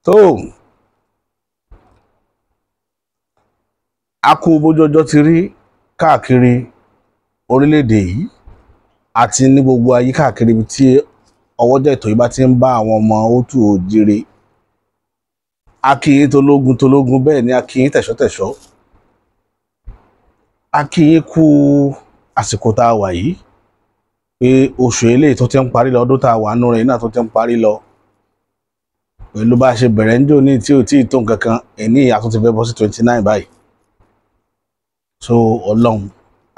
tó a kú bójú ọjọ́ ti rí káàkiri orílẹ̀-èdè yìí àti ní gbogbo ayé káàkiri ibi tí ọwọ́jà ètò yìí bá ti ń bá àwọn ọmọ òtù òjìrè. A kí yín tológun bẹ́ẹ̀ ni a kí yín tẹ̀ṣọ́tẹ̀ṣọ́. A kí yín kú àsìkò tá a wà yìí pé oṣù eléyìí tó ti ń parí lọ, ọdún tá a wà nínú rẹ̀ náà tó ti ń parí lọ pẹ̀lú bá a ṣe bẹ̀rẹ̀ ń jò ní tí ò tí ì tó nǹkan kan ẹ̀ní ìyá tó ti fẹ́ bọ́ sí 29 báyìí. So Ọlọ́run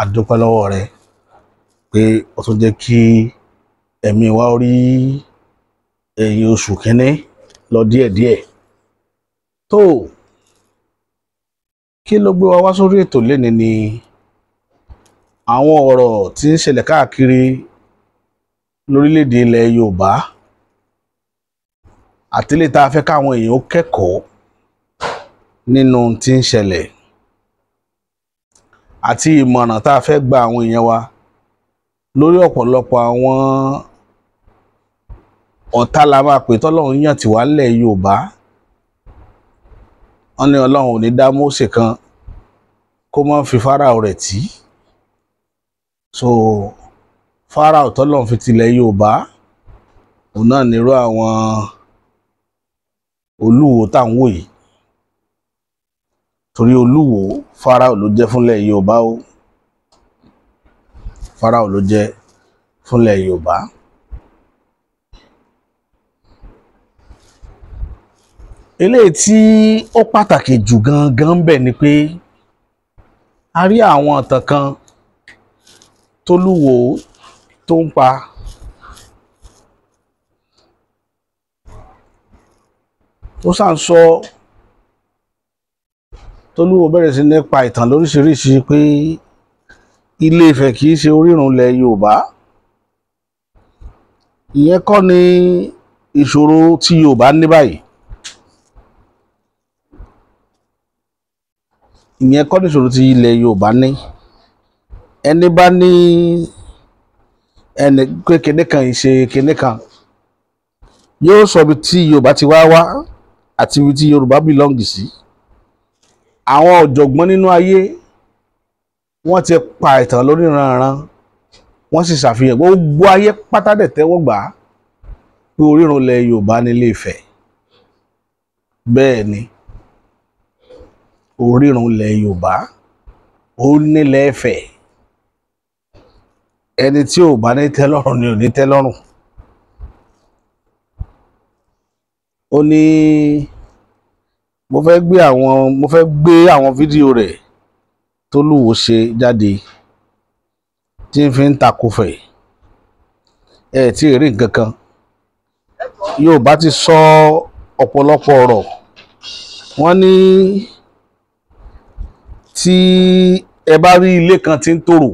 a dúpẹ́ lọ́wọ́ rẹ pé ó tún jẹ́ kí ẹ̀mí wa rí ẹ̀yìn oṣù kínní lọ díẹ̀díẹ̀. Tó kí ló gbé wa wá sórí ètò lénìí ni àwọn ọ̀rọ̀ tí ń ṣẹlẹ̀ káàkiri lórílẹ̀‐èdè ilẹ̀ Yorùbá àti lè tá a fẹ́ káwọn èèyàn ó kẹ́kọ̀ọ́ nínú tí ń ṣẹlẹ̀ àti ìmọ̀ràn tá a fẹ́ gba àwọn èèyàn wa lórí ọ̀pọ̀lọpọ̀ àwọn ọ̀tá la máa pè tọ́lọ́run yàn tí wá lẹ̀ Yorùbá. Wọ́n ní Ọlọ́run ò ní dá Mósè kan kó má fi Fáráò rẹ̀ tì. So Fáráò tọ́lọ́run fi tilẹ̀ Yorùbá òun náà nírú àwọn Olúwo tá à ń wò yìí, torí Olúwo Fáráò ló jẹ́ fúnlẹ̀ Yorùbá o, Fáráò ló jẹ́ fúnlẹ̀ Yorùbá. Eléyìí tí ó pàtàkì jù gangan bẹ̀ ni pé a rí àwọn ìtàn kan t'Olúwo tó ń pa tó sàn sọ t'Olúwo bẹ̀rẹ̀ sí ní pa ìtàn lóríṣiríṣi pé Ilé Ifẹ̀ kì í ṣe orírun ilẹ̀ Yorùbá. Ìyẹn kọ́ ni ìṣòro tí Yorùbá ní báyìí. Ìyẹn kọ́ ni ìṣòro tí ilẹ̀ Yorùbá ní. Ẹni bá ní ẹni pé kinní kan ìṣe kinní kan yóò sọ ibi tí Yorùbá ti wá àti ibi tí Yorùbá belong sí. Àwọn ọ̀jọ̀gbọ́n nínú ayé wọ́n ti pa ìtàn lóníranran, wọ́n sì ṣàfihàn gbogbo ayé pátá dẹ̀ tẹ́wọ́ gbà á pé orírun ilẹ̀ Yorùbá ní Ilé Ifẹ̀. Bẹ́ẹ̀ ni orírun ilẹ̀ Yorùbá ó nílẹ̀ Ifẹ̀. Ẹni tí ò bá ní tẹ́lọ́rùn ni ò ní tẹ́lọ́rùn. Ó ní mo fẹ́ gbé àwọn fídíò rẹ̀ t'Olúwo ṣe jáde tí ń fi ń takò Ifẹ̀. Ẹ tí ì rí nǹkan kan. Yorùbá ti sọ ọ̀pọ̀lọpọ̀ ọ̀rọ̀. Wọ́n ní tí ẹ bá rí ilé kan tí ń tòrò,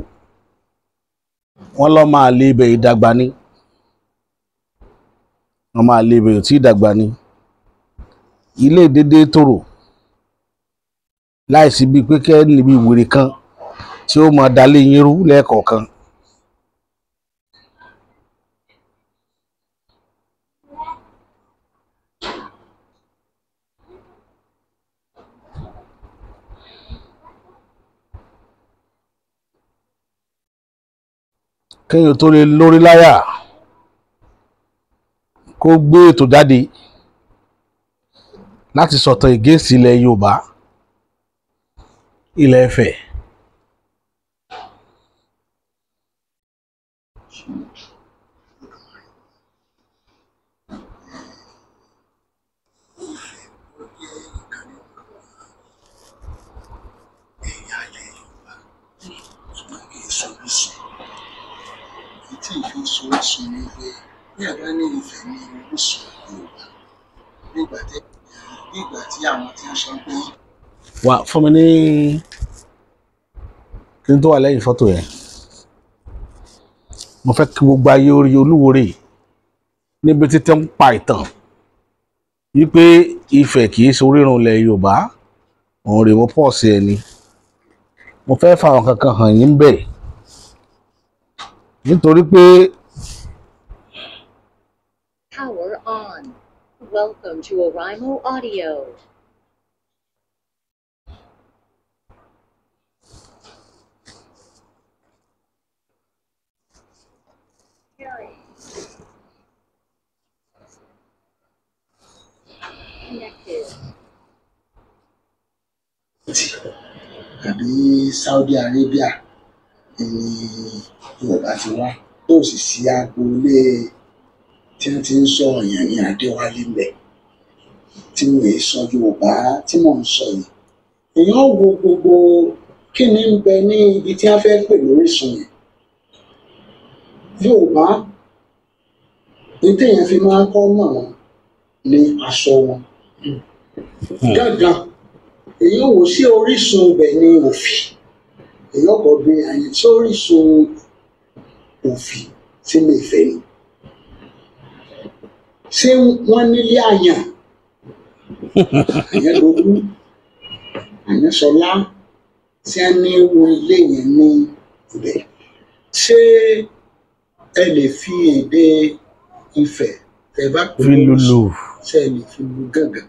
wọ́n lọ́ máa lé ibẹ̀ ìdàgbà ni. Wọ́n máa lé ibẹ̀ tí ìdàgbà ni. Ilé dédé tòrò láìsí bíi pé kẹ́ níbi wèrè kan tí ó máa dalé yín rú lẹ́ẹ̀kọ̀ọ̀kan. Kéèyàn tó lè lórí láyà kó gbé ètò jáde láti sọ̀tàn against ilẹ̀ Yorùbá, Ilẹ̀ Ifẹ̀. Wà fún mi ní kí n tó wà lẹ́yìn fọ́tò yẹn. Mo fẹ́ kí gbogbo ayé orí Olúwo rè níbi títí ń pa ìtàn wípé Ifẹ̀ kì í ṣe orírun ilẹ̀ Yorùbá. Òun rè mo pọ̀ sí ẹni. Mo fẹ́ fa àwọn kankan hàn yín bẹ́ẹ̀ nítorí pé Welcome to Oraimo Audio. Connected. Àbí Saudi Arabia ni Yorùbá ti wá tó sì sí agboolé tí wọ́n ti ń sọ ọ̀yàn ní Adéwálé ńbẹ̀ tí mo lè sọ Yorùbá tí mò ń sọ yìí. Èèyàn wo gbogbo kí ni ń bẹ ní ibi tí wọ́n fẹ́ pè lórísun yẹn. Yorùbá ní téèyàn fi máa ń kọ́ mọ̀ wọn ní aṣọ wọn. Gángan èèyàn wò sí orísun ibẹ̀ ní òfì. Èèyàn kò bí àyè sí orísun òfì tí mi fẹ́ ni. Ṣé wọ́n nílé àyàn? Àyàn lolú, àyàn sọlá tí a ní wo ilé yẹn ní ibẹ̀. Ṣé ẹ lè fi èdè Ifẹ̀ tẹ́ bá pè lórísun? Ṣé ẹ lè fi lu gángan?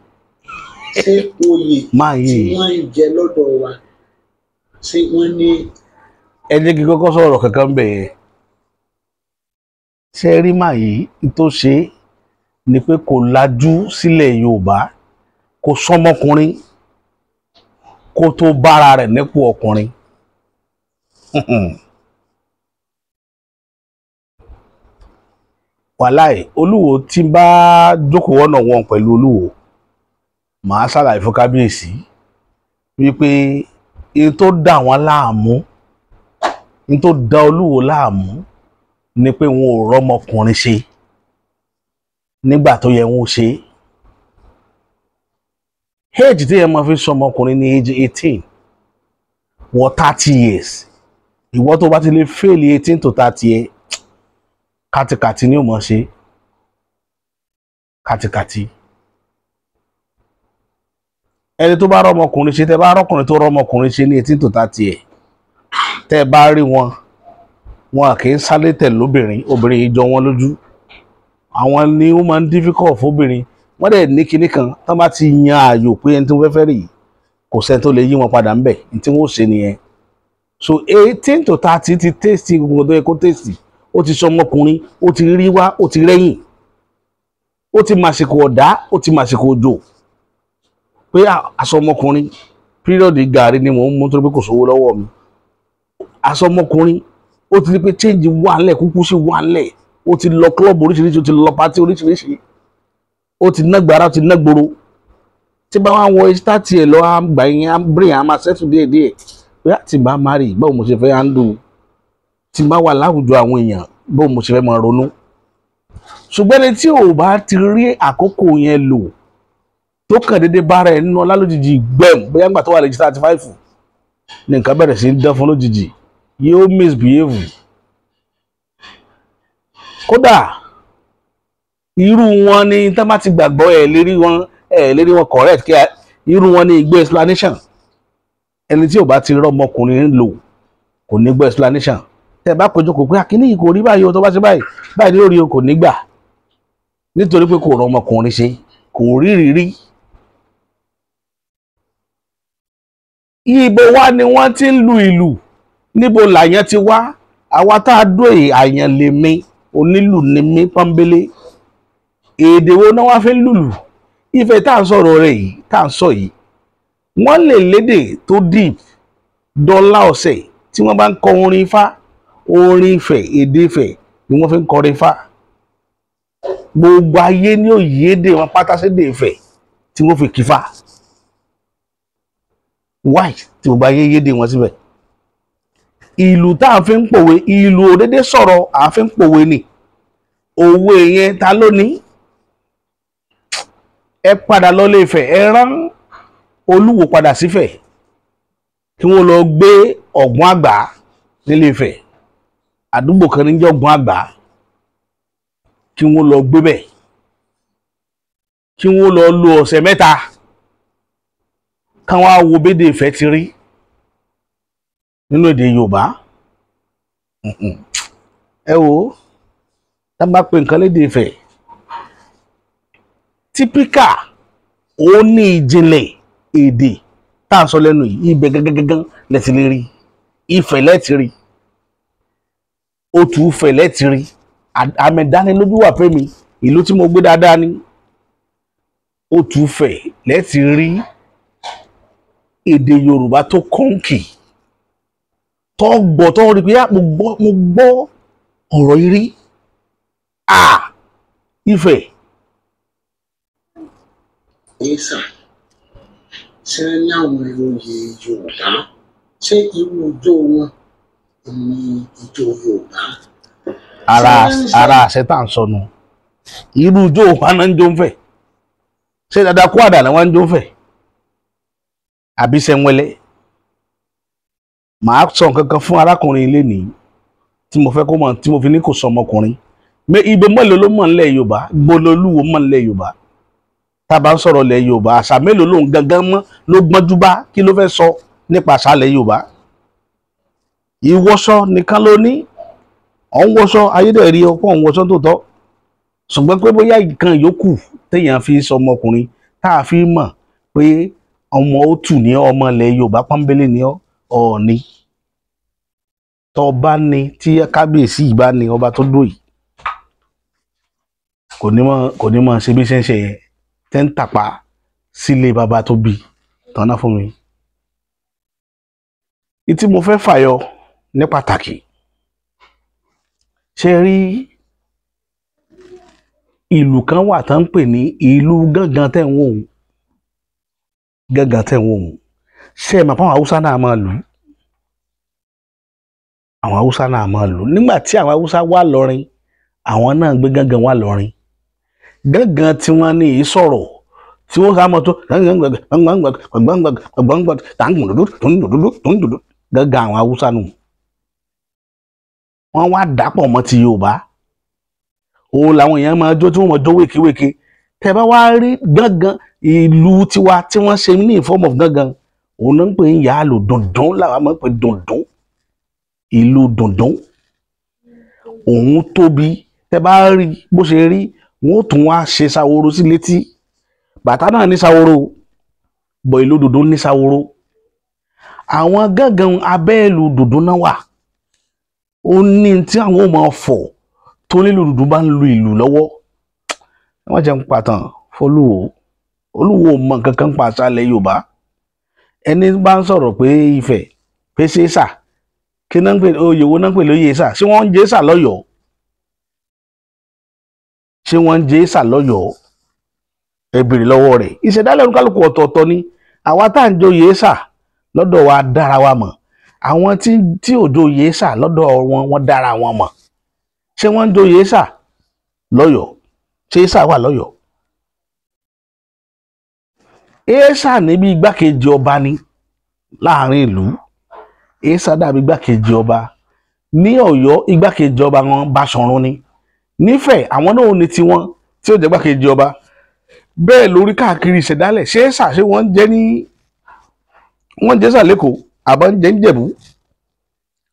Ṣé oyè tí wọ́n ń jẹ lọ́dọ̀ wa ṣé wọ́n ní. Ẹ jẹ́ kí kọ́kọ́ sọ̀rọ̀ kankan bẹ̀ yẹn. Ṣé rí màá yìí tó ṣe ni pé kò lajú sílẹ̀ Yorùbá kò sọmọkùnrin kó tó bára rẹ̀ nípò ọkùnrin. Wàláì Olúwo tí bá jókòó ọ̀nà wọn pẹ̀lú Olúwo màá ṣàlàyé fún kábíyèsí wípé in tó dà wọ́n láàmú in tó dà Olúwo láàmú ni pé wọn ò rọ́mọkùnrin ṣe nígbà tó yẹ wọn ó ṣe. Age tí yẹn máa fi sọmọkùnrin ní age 18 wọ 30 years ìwọ tó bá ti lè fail 18 to 30 yẹn kàtìkàtì ni ó mọ̀ ṣe kàtìkàtì. Ẹni tó bá rọ́mọkùnrin ṣe tẹ́ bá rọ́kùnrin tó rọ́mọkùnrin ṣe ní 18 to 30 yẹn tẹ́ bá rí wọn kì í sáré tẹ̀ lóbìnrin obìnrin yìí jọ wọn lójú. Àwọn ni ó máa ń difficult fóbìnrin wọ́n dẹ̀ ní kinní kan tán bá ti yan ààyò pé ẹni tó fẹ́ rí kò sẹ́ni tó lè yí wọn padà ńbẹ̀ ní tí wọ́n ṣe nìyẹn. So 18 to 30 ti taste gbogbo tó yẹ kó taste ó ti sọmọkùnrin ó ti rí wá ó ti rẹ́yìn ó ti màsìkò ọ̀dá ó ti màsìkò òjò pé àsọmọkùnrin pírọ̀dì gàrí ni mò ń mú torí pé kò sówó lọ́wọ́ mi. Àsọmọkùnrin ó ti rí pé change wà ńlẹ̀ kúkú sí wà ńlẹ̀ ó ti lọ club oríṣiríṣi ó ti lọ party oríṣiríṣi ó ti ná gbàrà ó ti ná gbòòrò tí bá wà wọ ìṣítà tiẹ̀ lọ àgbà yẹn àbúrò á máa settle díẹ̀díẹ̀ pé àti bá marry báwo mo ṣe fẹ́ handle tí bá wà láwùjọ àwọn èèyàn báwo mo ṣe fẹ́ máa ronú. Ṣùgbọ́n ẹni tí ò bá ti rí àkókò yẹn lò tó kàn déédéé bára ẹ̀ nínú ọlá lójijì gbẹ̀m bóyá ńgbà tó wà lè jí 35 ní nǹkan bẹ̀rẹ̀ sí í dán fún lójijì yóò misbehave. Kódà irú wọn ni tá má ti gbàgbọ́ ẹ̀ lérí wọn correct kí irú wọn ní ìgbé explanation. Ẹni tí ò bá ti rọ́mọkùnrin lò kò ní gbọ́ explanation. Tẹ́ bá péjọ kò pé àkíní yìí kò rí báyìí o tó bá ṣe báyìí ní orí o kò ní gbà nítorí pé kò rọ́mọkùnrin ṣe kò rí rírí. Ibo wá ni wọ́n ti ń lu ìlù níbo làyàn ti wá àwa tá a dó àyàn lè mi onílù ni mí pọ́nbélé. Èdè wo náà wá fi ń lùlù Ifẹ̀ tá à ń sọ̀rọ̀ rẹ̀ yìí tá à ń sọ yìí wọ́n lè lédè tó deep dọ́là ọ̀sẹ̀ tí wọ́n bá ń kọ orin Ifá orin Ifẹ̀ èdè Ifẹ̀ ni wọ́n fi ń kọrin Ifá. Gbogbo ayé ní òye èdè wọn pátá sédè Ifẹ̀ tí wọ́n fi kífá. Why tí gbogbo ayé yédè wọn síbẹ̀? Ìlú tá à ń fi ń pòwe ìlú òdédé sọ̀rọ̀ à ń fi ń pòwe ni òwe yẹn ta ló ní? Ẹ padà lọ Ilé Ifẹ̀ ẹ rán Olúwo padà sífẹ̀ kí wọ́n lọ gbé Ọ̀gbọ́n Àgbà nílé Ifẹ̀ àdúgbò kan ní jẹ́ Ọ̀gbọ́n Àgbà kí wọ́n lọ gbé bẹ̀ kí wọ́n lọ lo ọ̀sẹ̀ mẹ́ta káwọn á wo bédè Ifẹ̀ ti rí nínú èdè Yorùbá. Ẹ wò ó tá bá pe nǹkan lédè Ifẹ̀ típíkà ó ní ìjìnlẹ̀ èdè tá à ń sọ lẹ́nu yìí ibẹ̀ gángan lẹ́tì lè rí Ifẹ̀ lẹ́tì rí Òtù Ifẹ̀ lẹ́tì rí àmẹ̀dánilójú wà pé mi ìlú tí mo gbé dáadáa ní Òtù Ifẹ̀ lẹ́tì rí èdè Yorùbá tó kọ́ǹkì tó gbọ́ tó rí pé mo gbọ́ ọ̀rọ̀ yìí rí Ifẹ̀. Èsà ṣe ní àwọn oyè Yorùbá ṣé irú ijó wọn ní ijó Yorùbá. ara àṣẹ tá à ń sọnù irú ijó wa náà ń jó ń fẹ̀ ṣé dáadáa kó àdàlà wọn ń jó ń fẹ̀ àbí sẹ́ńwẹ́lẹ́. Màá sọ nǹkan kan fún arákùnrin ilé nìyí tí mo fẹ́ kó mọ̀ tí mo fi ní kò sọ ọmọkùnrin ibo mélòó ló mọ̀ nílẹ̀ Yorùbá gbololúwo mọ̀ nílẹ̀ Yorùbá tá a bá ń sọ̀rọ̀ ilẹ̀ Yorùbá àṣà mélòó lòun gangan mọ́ ló gbọ́njú bá kí ló fẹ́ sọ nípa àṣà ilẹ̀ Yorùbá. Ìwọṣọ nìkan ló ní ọ̀hún wọṣọ ayédèrè ọ̀pọ̀ ọ̀hún wọṣọ tó tọ́ ṣùgbọ́n pé bóyá nǹkan yòókù téèyàn fi sọ ọmọkùnrin tá a fi mọ̀ pé ọmọ Òtù ní ọmọ ilẹ̀ Yorùbá pọ́nbélé ní Ọọ̀ni tó bá ní tí kábíyèsí yìí bá ní ọba tó dó yìí kò ní mọ ṣe bí ṣe ń ṣe yẹn tẹ́ ń tàpá sílé bàbá tó bí tọ́ná fún mi. Ìtí mo fẹ́ fàyọ ní pàtàkì ṣe rí ìlú kan wà tá ń pè ní ìlú gángan tẹ̀ ń wò ó gángan tẹ̀ ń wò ó ṣe é mọ̀ fún àwọn Haúsá náà máa lù ú àwọn Haúsá náà máa lù ú nígbà tí àwọn Haúsá wà lọ́rin àwọn náà gbé gángan wà lọ́rin gángan tí wọ́n ní í sọ̀rọ̀ tí wọ́n sá mọ́ tó gángan àwọn Haúsá nù wọ́n wá dàpọ̀ mọ́ ti Yorùbá òun làwọn èèyàn máa jó tí wọ́n máa jó wékéwéké tẹ́ bá wá rí gángan ìlú tiwa tí wọ́n ṣe ní form of gángan òun náà ń pè ń yà á lò dùndún làwọn máa ń pè dùndún ìlú dùndún òun tóbi tẹ́ bá rí bó ṣe rí wọn ó tún wá ṣe ṣàwòrò sí létí bàtà náà ní ṣàwòrò bọ̀ ìlú dùndún ní ṣàwòrò àwọn gángan abẹ́ ìlú dùndún náà wà ó ní tí àwọn ò máa fọ̀ tó nílùú dùndún bá ń lu ìlú lọ́wọ́ wọ́n jẹ́ ń pàtàn fọlúwo Olúwo mọ nǹkan kan pa àṣà ilẹ̀ Yorùbá ẹni bá ń sọ̀rọ̀ pé Ifẹ̀ pé ṣéṣà kí náà ń pè oyè wo náà ń pè lóyè ṣà ṣé wọ́n ń jẹ́ ṣà lọ́yọ̀ọ́ ṣé wọ́n ń jẹ́ ṣà lọ́yọ̀ọ́ ẹ bèrè lọ́wọ́ rẹ̀ ìṣẹ̀dálẹ̀ oníkálukú ọ̀tọ̀ọ̀tọ̀ ni àwa tá à ń joyè ṣà lọ́dọ̀ wa dára wa mọ̀ àwọn tí ò joyè ṣà lọ́dọ̀ wọn dára wọn mọ̀ ṣé wọ́n ń joyè ṣà lọ́yọ̀ọ́ ṣé ṣà wà lọ́yọ̀ọ́ èèṣà níbi igbákejì ọba ni láàrin ìlú èèṣà dàbí igbákejì ọba ní Ọ̀yọ́ igbákejì ọba wọn Báṣọ̀run ni nífẹ̀ẹ́ àwọn náà ní tiwọn tí ó jẹ́ igbákejì ọba bẹ́ẹ̀ lórí káàkiri ìṣẹ̀dálẹ̀ ṣé èèṣà ṣé wọ́n jẹ́ ṣà lẹ́kọ̀ọ́ àbọ̀ ń jẹ́ ń Jẹ̀bú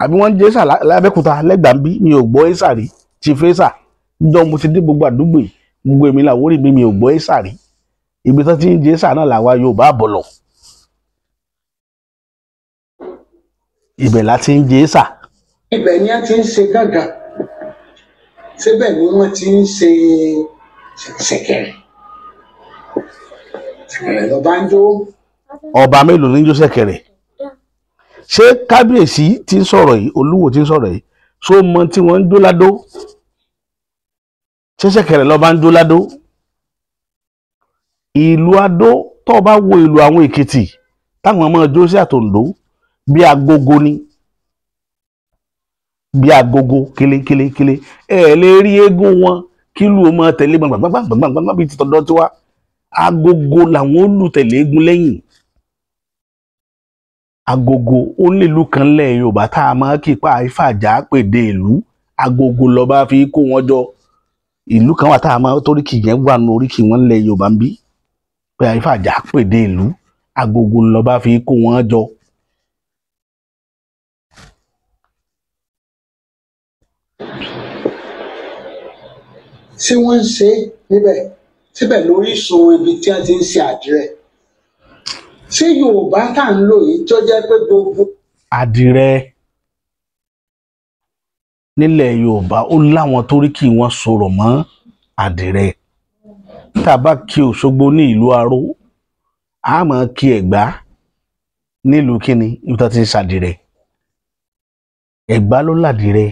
àbí wọ́n jẹ́ ṣà lábẹ́kúta lẹ́gbàmbí mi ò gbọ́ èèṣà rí chief èèṣà jọ mo ti dé gbogbo àdúgbò yìí gbogbo èmi làwórí mi ò gbọ́ èèṣà rí ibi tó ti ń jẹ́ èèṣà náà làwa Yorùbá bọ̀lọ̀ ibẹ̀ la ti ń jẹ́ èèṣà. Ibẹ̀ ni a ti ń ṣe gángan síbẹ̀ ni wọ́n ti ń ṣe ṣẹ̀kẹ̀rẹ̀ ṣẹ̀kẹ̀rẹ̀ lọ́ba ń jó. Ọba mélòó ní jó ṣẹ̀kẹ̀rẹ̀ ṣé kábíyèsí tí ń sọ̀rọ̀ yìí Olúwo tí ń sọ̀rọ̀ yìí ṣó mọ tí wọ́n ń jó ládó ṣé ṣẹ̀kẹ̀rẹ̀ lọ́ba ń jó ládó ìlú Adó tó bá wo ìlú àwọn Èkìtì táwọn ọmọ jó sí àtòǹdó bí agogo ni bí agogo kélékélékélé ẹ lè rí eégún wọn kí lù ó máa tẹ̀lé gbàngbàngbàngbàngbà bíi ti tọ̀dọ̀ tiwa agogo làwọn ó lù tẹ̀lé eégún lẹ́yìn agogo ó nílùú kan lẹ̀ Yorùbá tá a máa kí pa ìfàjà pèdè ìlú agogo lọ́ba fi kó wọn jọ ìlú kan wà tá a máa toríkì yẹn wà nù oríkì wọn lẹ̀ Yorùbá ń bí pé ìfàjà pèdè ìlú agogo lọ́ba fi kó wọn jọ. Ṣé wọ́n ń ṣe níbẹ̀ síbẹ̀ lórísun ibi tí wọ́n ti ń ṣe àdìrẹ ṣé Yorùbá tá à ń lò yìí tó jẹ́ pé gbogbo. àdìrẹ nílẹ̀ Yorùbá ó láwọn torí kí wọ́n sọ̀rọ̀ mọ́ àdìrẹ. Tá a bá kí Òṣogbo ní ìlú Aró, a máa kí Ẹ̀gbá nílùú kíni ibi tó ti ń ṣàdìrẹ. Ẹ̀gbá ló làdìrẹ,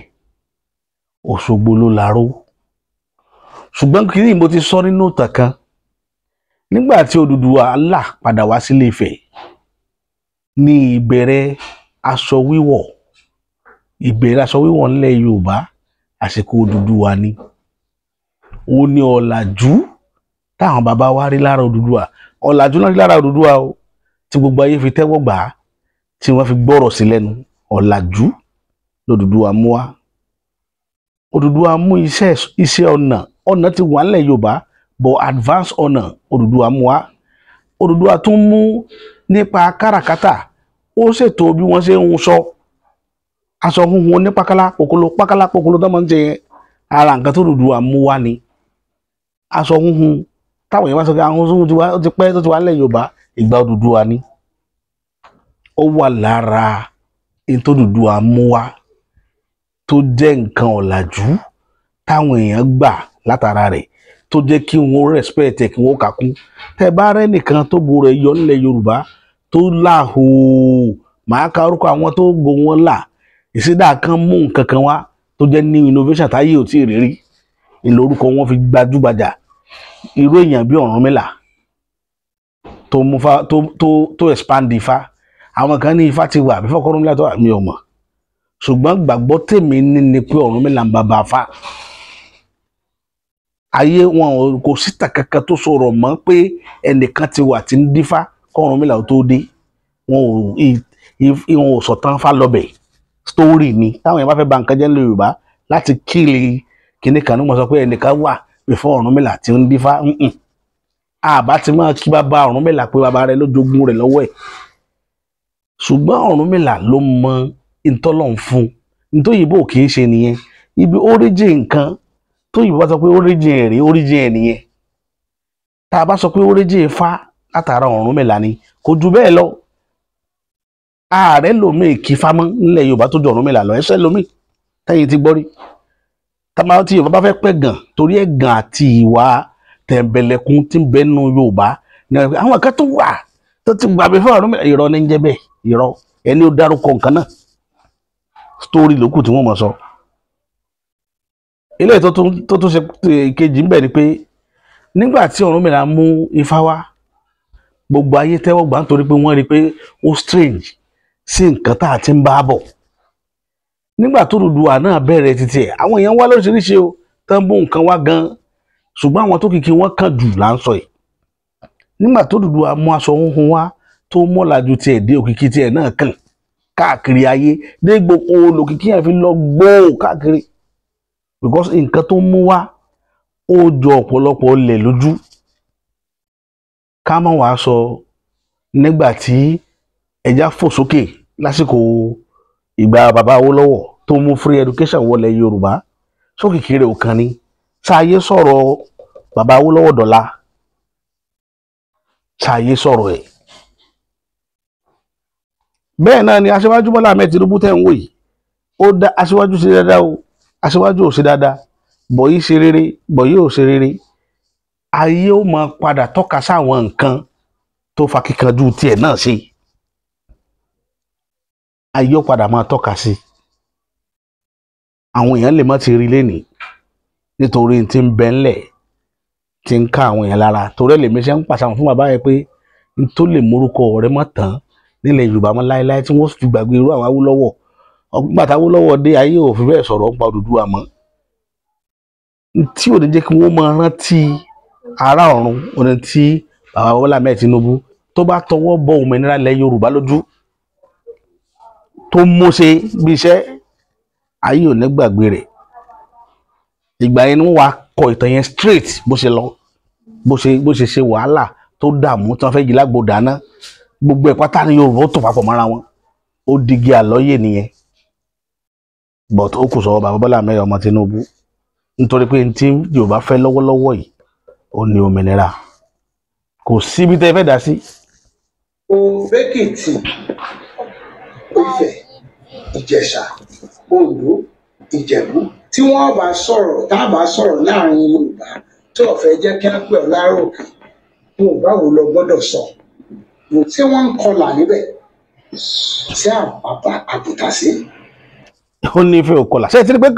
Òṣogbo ló laró. Ṣùgbọ́n kí ni mo ti sọ nínú ìtàn kan, nígbà tí Odùduwà là padà wá sílé Ifẹ̀ ní ìbẹ̀rẹ̀ aṣọ wíwọ̀ nílẹ̀ Yorùbá àsìkò Odùduwà ni. Ó ní ọ̀làjú táwọn bàbá wa rí lára Odùduwà, ọ̀làjú náà rí lára Odùduwà o, tí gbogbo ayé fi tẹ́wọ́ gbà á, tí wọ́n fi gbọ́rọ̀ sí lẹ́nu. Ọ̀làjú l'Odùduwà mú wá. Odùduwà mú iṣẹ́ ọnà ti wà nílẹ̀ Yorùbá, but advance ọ̀nà Odùduwà mú wá. Odùduwà tún mú nípa káràkátà, ó ṣètò bí wọ́n ṣe ń hun aṣọ hunhun ní pákálá pokolo tó máa ń jẹ yẹn, ara nǹkan tó Odùduwà mú wá ni. Aṣọ hunhun táwọn èèyàn bá sọ pé àwọn hunhun ó ti pẹ́ tó ti wà nílẹ̀ Yorùbá, ìgbà Odùduwà ni. Ó wà lára èyí tó Odùduwà mú wá tó jẹ́ nǹkan ọ̀làjú táwọn èèyàn gbà látara rẹ̀, tó jẹ́ kí wọ́n respect ẹ̀, kí wọ́n kà kún. Tẹ́ bá rẹ́ nìkan tó bo rẹ̀ yọ nílẹ̀ Yorùbá tó láhòó, màá ka orúkọ àwọn tó gbó wọn là. Ìsídà kan mú nǹkan kan wá tó jẹ́ new innovation táyé ò tí ì rírí, ìlò orúkọ wọn fi gbajúgbajà. Irú èèyàn bí Ọ̀rúnmìlà tó expand Ifá. Àwọn kan ní Ifá ti wà bí fọ́kọ́ Ọ̀rúnmìlà tó wà, mi ò mọ̀. Ṣùgbọ́n gbàgbọ́ tèmi ní ni pé Ọ̀rúnmìlà ń bàbá Ifá. Ayé wọn kò síta kankan tó sọ̀rọ̀ mọ́ pé ẹnìkan ti wà tí ń dífá kọ́ Ọ̀rúnmìlà tó dé. Wọn ò sọ̀tàn Ifá lọ́bẹ̀. Story ni táwọn èèyàn bá fẹ́ ba nǹkan jẹ́ nílẹ̀ Yorùbá láti kílì kíní kan ní wọ́n sọ pé ẹnìkan wà before Ọ̀rúnmìlà tí ń dífá. Àbá ti máa kí bàbá Ọ̀rúnmìlà pé bàbá rẹ̀ ló jogún rẹ̀ lọ́wọ́ ẹ̀. Ṣùgbọ́n Ọ̀rúnmìlà ló mọ ìtọ́lọ́hun fún. Nítòyìnbó kì í ṣe nìyẹn. Ibi origin nǹkan tó yìnbó bá sọ pé origin ẹ̀ rí, origin ẹ̀ nìyẹn. Tá a bá sọ pé origin Ifá látara Ọ̀rúnmìlà ni, kò jù bẹ́ẹ̀ lọ. Ààrẹ lòmíì kí Ifá mọ́ nílẹ̀ Yorùbá tó jọ Ọ̀rúnmìlà lọ, ẹsẹ̀ lòmíì tẹ́yìn ti gbọ́ rí. Tí Yorùbá bá fẹ́ pẹ́ gàn torí ẹ̀gàn àti ìwà tẹ̀m̀bẹ̀lẹ̀kun tí ń bẹ nínú Yorùbá ni àwọn kan tó wà tó ti gbàgbé fún Ọ̀rúnmìlà. Irọ́ ní ń jẹ́ bẹ́ẹ̀, irọ́. Ẹni ó dárúkọ nǹkan náà, story lókù tí wọ́n mọ̀ sọ. Eléyìí tó tún ṣe kejì ń bẹ ni pé nígbà tí Ọ̀rúnmìlà mú Ifá wá, gbogbo ayé tẹ́wọ́ gbà nítorí pé wọ́n rí pé ó strange sí nǹkan tá a ti ń bá bọ̀. Nígbà tó Odùduwà náà bẹ̀rẹ̀ títí ẹ̀, àwọn èèyàn wá lóríṣiríṣi o, tán bó nǹkan wá gan, ṣùgbọ́n àwọn tó kìkì wọ́n kàn jù là ń sọ yìí. Nígbà tó Odùduwà mú aṣọ hunhun wá tó mọ́làjú tiẹ̀ dé, òkìkí tiẹ̀ náà kàn káàkiri ayé dé gbogbo olókìkí yẹn fi lọ gbóò káàkiri, because nǹkan tó mú wá ó jọ ọ̀pọ̀lọpọ̀ lẹ̀ lójú. Ká má wàá sọ nígbà tí ẹja fò sókè lásìkò ìgbà bàbá Awólọ́wọ̀ tó mú free education wọlé Yorùbá, sókìkí rẹ̀ ò kàn ní. Ṣáyé sọ̀rọ̀ bàbá Awólọ́wọ̀ dọ̀la, ṣáyé sọ̀rọ̀ ẹ̀. Bẹ́ẹ̀ náà ni Aṣíwájú Bọ́lá Ahmed Tinubu tẹ́ ń wò yìí, ó dá Aṣíwájú ṣe dáadáa o, Aṣíwájú ò ṣe dáadáa, bọ̀yí ṣe rere, bọ̀yí ò ṣe rere. Ayé ó máa padà tọ́ka sáwọn nǹkan tó fa kíkanjú tiẹ̀ náà ṣe. Ayé ó padà máa tọ́ka sí. Àwọn èèyàn lè má ti rí lénìí nítorí tí ń bẹ ńlẹ̀ tí ń ká àwọn èèyàn lára. Torí lèmi ṣe ń pàṣẹ fún bàbá yẹn pé n tó lè morúkọ ọ̀rẹ́ mọ́ tán nílẹ̀ Yorùbá mọ́ láéláé tí wọ́n fi gbàgbé irú àwọn Awólọ́wọ̀. Ọgbà tí Awólọ́wọ̀ dé, ayé ò fi bẹ́ẹ̀ sọ̀rọ̀ nípa Odùduwà mọ́. Tí ò ní jẹ́ kí wọ́n máa rántí ará ọ̀run, òní tí bàbá Bọ́lá Ahmed Tinubu tó bá tọwọ́ bọ òmìnira ilẹ̀ Yorùbá lójú tó múṣe bí iṣẹ́, ayé ò ní gbàgbé rẹ̀. Ìgbà yẹn ni wọ́n wá kọ ìtàn yẹn straight bó ṣe lọ, bó ṣe wàhálà tó dààmú tí wọ́n fẹ́ jí lágbo dáná, gbogbo ẹ̀ pátá ní Yorùbá ó tò papọ̀ mọ́ra wọn. Ó digi àlọ́yè nìyẹn. But ó kù sọ bàbá Bọ́lá Ahmed ọmọ Tinubu nítorí pé tí Yorùbá fẹ́ lọ́wọ́lọ́wọ́ yìí ó ní òmìnira kò síbi tẹ́ fẹ́ dá sí. Èkìtì, Ifẹ̀, Ìjẹ̀ṣà, Oǹdó, Ìjẹ̀bú tí wọ́n bá sọ̀rọ̀ tá a bá sọ̀rọ̀ láàrin Yorùbá tó ọ̀fẹ́ jẹ́ kí wọ́n pè ọ́ láròkè Yorùbá wo lọ gbọ́dọ̀ sọ tí wọ́n ń kọlà níbẹ̀ sí àbùtà sí. ó ní Ifẹ̀ òkọlà ṣé ẹ ti rí pé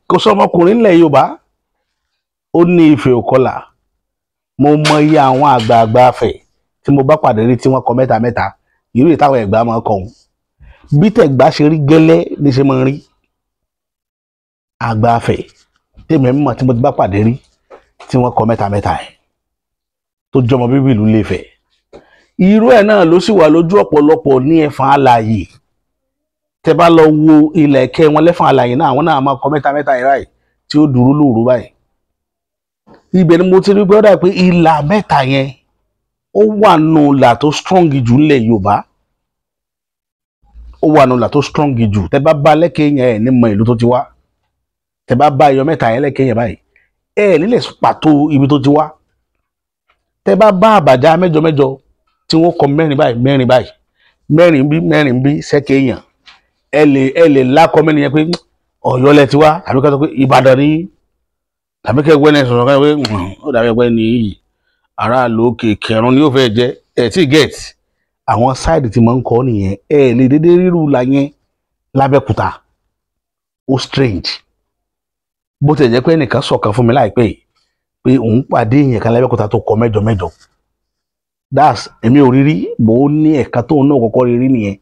kò sọ ọmọkùnrin ńlẹ̀ Yorùbá ó ní Ifẹ̀ òkọlà. Mo mọ iye àwọn àgbààgbà Ifẹ̀ tí mo bá pàdé rí tí wọ́n kọ mẹ́ta mẹ́ta irú ìtàwọn Ẹ̀gbá máa kọ òun bí tẹ̀gbá ṣe rí gẹ́lẹ́ ní ṣe máa rí àgbà Ifẹ̀ tèmi mọ̀ tí mo ti bá pàdé rí tí wọ́n kọ mẹ́ta mẹ́ta ẹ̀ tó jọmọ bíbí ìlú Ilé-Ifẹ̀. Irú ẹ̀ náà ló sì wà lójú ọ̀pọ̀lọpọ̀ ní Ẹ̀fọ̀n Alàyè tẹ bá lọ wo ilẹ̀ ẹ̀kẹ́ wọn lẹ́fọ̀n Alàyè náà àwọn náà máa kọ mẹ́ta mẹ́ta ẹ̀ báyìí tí ó dúró lóru báyìí. Ibẹ̀ ni mo ti rí pé ó dà pé ìlà mẹ́ta yẹn ó wà nù ìlà tó strong jù nílẹ̀ Yorùbá ó wà nù ìlà tó strong jù tẹ bá bá lẹ́kẹ́ yẹn ẹ̀ ní mọ ìlú tó ti wá tẹ bá bá iyọ̀ mẹ́ta yẹn lẹ́kẹ́ yẹn báyìí ẹ̀ nílẹ̀ pàtó ibi tó ti wá tẹ bá bá àbàjá mẹ́jọ mẹ́jọ tí wọ́n kọ mẹ́rin báyìí mẹ́rin bí sẹ́kẹ́ yẹn ẹ lè lákọ mẹ́rin yẹn pé Ọ̀yọ́ lẹ ti wá àbí ká sọ pé Ìbàdàn ní tàbí kẹgbẹ́ ní sọ̀rọ̀ káyọ̀ pé ó dàbí ẹgbẹ́ ní aráàlú òkè Kẹrùn ni ó fẹ́ jẹ́ ẹ̀ tí get àwọn sáìdì tí mo ń kọ́ nìyẹn ẹ̀ lè dédé ríru la yẹn l'Abẹ́òkúta ó strange bó ti jẹ́ pé ẹnìkan sọ̀kan fún mi láìpẹ́ pé òun pàdé èèyàn kan l'Abẹ́òkúta tó kọ mẹ́jọ mẹ́jọ that's èmi ò rírí bó ní ẹ̀ka tóun náà kọ́kọ́ rírí nìyẹn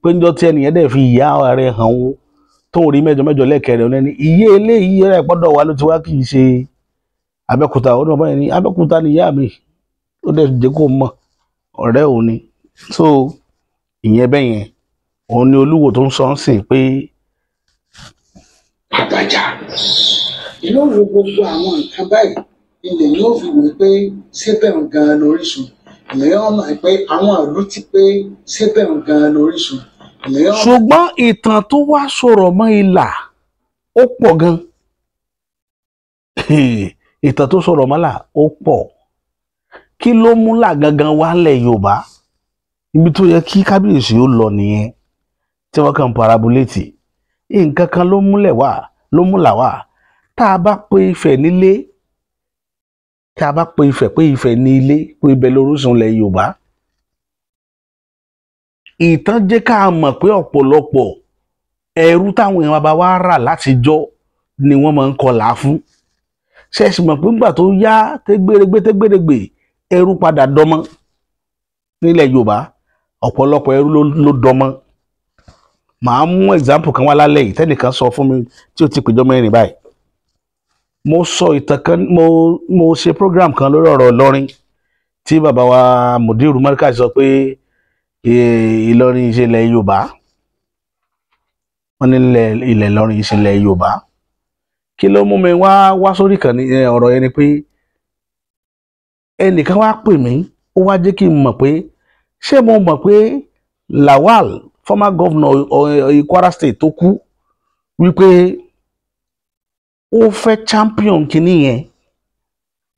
pé níjọ́ tí ẹnìyẹn dẹ̀ fi ìyá rẹ̀ hàn ó tóun rí mẹ́jọ mẹ́jọ lẹ́kẹ̀rẹ̀ ọ̀nà ni iye eléyìí rẹ̀ gbọ́dọ̀ wá ló ti wá kì í ṣe Abẹ́òkúta ó náà báyìí ní Abẹ́òkúta ni ìyá mi ó dẹ̀ jẹ́ kó mọ̀ ọ̀rẹ́ òun ni so ìyẹn bẹ́ẹ̀ yẹn òun ni Olúwo tó ń sọ ń sìn pé àbàjá yóò wo gbogbo àwọn nǹkan báyìí ilẹ̀ yóò fi wé pé síbẹ̀ gan-an lóríṣun ìyẹn mọ̀ pé àwọn ìlú ti pé síbẹ̀ gan-an lóríṣun. Ṣùgbọ́n ìtàn tó wá sọ̀rọ̀ mọ́ ìlà ó pọ̀ gan ìtàn tó sọ̀rọ̀ mọ́ là ó pọ̀ kí ló mú là gangan wá lẹ̀ Yorùbá ibi tó yẹ kí kábíyèsí ó lọ nìyẹn tí wọ́n kàn parabuléètì nǹkan kan ló mú là wá tá a bá pe Ifẹ̀ nílé tá a bá pe Ifẹ̀ pé Ifẹ̀ ní ilé pé ibẹ̀ lórísun lẹ̀ Yorùbá ìtàn jẹ́ ká mọ̀ pé ọ̀pọ̀lọpọ̀ ẹrú táwọn èèyàn bàbá wa rà látijọ́ ni wọ́n máa ń kọlà fún ṣẹ́ẹ̀sì mọ̀ pé nígbà tó yá tẹ́gbèrègbè ẹrú padà dọmọ nílẹ̀ Yorùbá ọ̀pọ̀lọpọ̀ ẹrú ló dọmọ màá mú example kan wá lálẹ́ yìí tẹ́nìkan sọ fún mi tí ó ti pèjọ́ mẹ́rin báyìí mo sọ ìtàn kan mo ṣe program kan lórí ọ̀rọ̀ Ìlọrin tí bàbá wa Mudiru Markaz sọ pé Ìlọrin ìṣẹ̀lẹ̀ Yorùbá wọ́n ní ilẹ̀ Ìlọrin ìṣẹ̀lẹ̀ Yorùbá kí ló mú mi wá sórí kan ní ọ̀rọ̀ yẹn ni pé ẹnìkan wá pè mí ó wá jẹ́ kí n mọ̀ pé ṣé mo mọ̀ pé Lawal former governor Kwara State tó kú wípé ó fẹ́ champion kìíní yẹn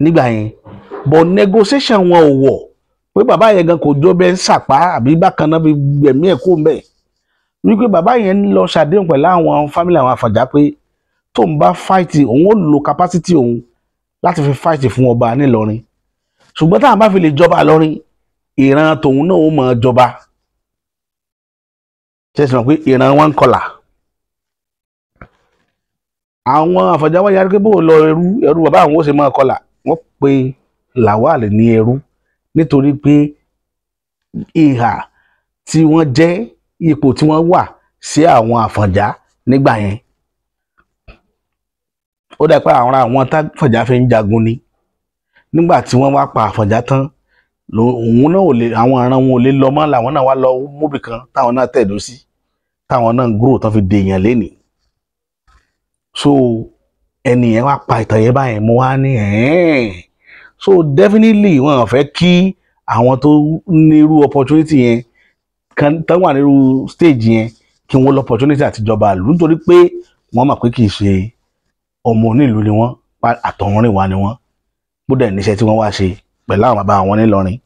nígbà yẹn but negotiation wọn ò wọ̀ pé bàbá yẹn gan kò jọ bẹ́ẹ̀ ń sàpá àbí bákan náà fi gbẹ̀mí ẹ̀ kó ń bẹ̀ wípé bàbá yẹn lọ ṣàdéhùn pẹ̀lú àwọn family àwọn Àfọ̀njá pé tó ń bá fight òun ó lo capacity òun láti fi fight fún ọba nílọrin ṣùgbọ́n táwọn bá fi lè jọba lọ́rin ìran tòun náà ó mọ̀ jọba ṣẹ́sìn mọ̀ pé ìran wọn ń kọlà àwọn Àfọ̀njá wọn yarí pé bó lọ ẹrú bàbá àwọn ó ṣe máa kọlà wọ́n pe Lawal ní ẹrú nítorí pé ìhà tí wọ́n jẹ́ ipò tí wọ́n wà sí àwọn Àfọ̀njá nígbà yẹn ó dà pé àwọn t'Àfọ̀njá fi ń jagun ni nígbà tí wọ́n wá pa Àfọ̀njá tán òun náà ò lè àwọn aràn wọn ò lè lọ mọ́ làwọn náà wá lọ móbì kan táwọn náà tẹ̀dó sí táwọn náà ń gúrò tán fi dèèyàn lénìí so ẹni yẹn wá pa ìtàn yẹn báyẹn mo wá ní so definitely wọn ò fẹ́ kí àwọn tó nírú opportunity yẹn tán wà nírú stage yẹn kí wọ́n lọ opportunity àtijọba ìlú nítorí pé wọ́n mọ̀ pé kì í ṣe ọmọ onílùú ni wọ́n àtọ̀húnrìnwá ni wọ́n bó dẹ̀ níṣẹ́ tí wọ́n wá ṣe pẹ̀lú àwọn bàbá wọn nílọrin.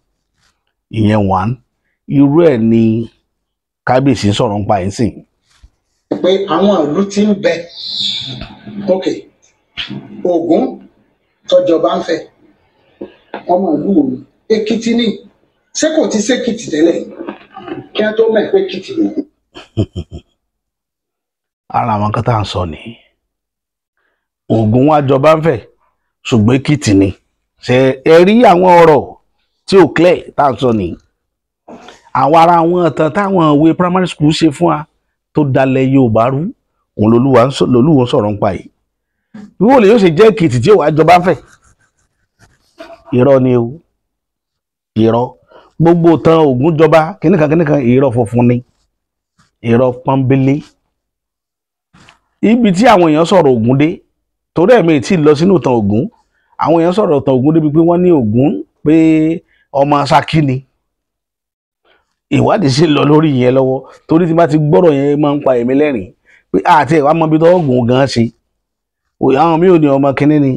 Ìyẹn one. Irú ẹ̀ ni kábíyèsí ń sọ̀rọ̀ nípa ẹ̀ sìn. pé àwọn ìlú tí ń bẹ ok Ògún tọjọba ń fẹ́ ọmọ ìlú wo ni Èkìtì ni ṣé kò ti ṣèkìtì tẹ́lẹ̀ kí wọ́n tó mọ̀ pé Èkìtì ni. Ara àwọn kan tá à ń sọ nìyí. Ògún wá jọba ń fẹ́ ṣùgbọ́n Èkìtì ni. Ṣé ẹ rí àwọn ọ̀rọ̀ tí ò clear tá à ń sọ nìyí. Àwọn ara àwọn ìtàn táwọn ìwé primary school ṣe fún wa tó dalẹ̀ Yorùbá rú òun lolúwo ń sọ̀rọ̀ nípa yìí. Wíwò lè yóò ṣe jẹ́ Èkìtì tí ò wá jọba ń fẹ́. Irọ́ ni o. Irọ́. Gbogbo ìtàn Ògún jọba kìnnìkan irọ́ funfun ni. Irọ́ pọ́nbélé. Ibi tí àwọn èèyàn sọ̀rọ̀ Ògún dé torí ẹ̀mí tí lọ sínú ìtàn Ògún, àwọn èèyàn sọ̀rọ̀ ìtàn Ògún débi pé wọ́n ní Ògún pé ọmọ Ṣakí ni. Ìwádìí sì lọ lórí yẹn lọ́wọ́ torí tí bá ti gbọ́rọ̀ yẹn máa ń pa èmi lẹ́rìn pé àti ẹ̀wá mọ ibi tó Ògún gan ṣe. Àwọn mi ò ní ọmọ kínní ni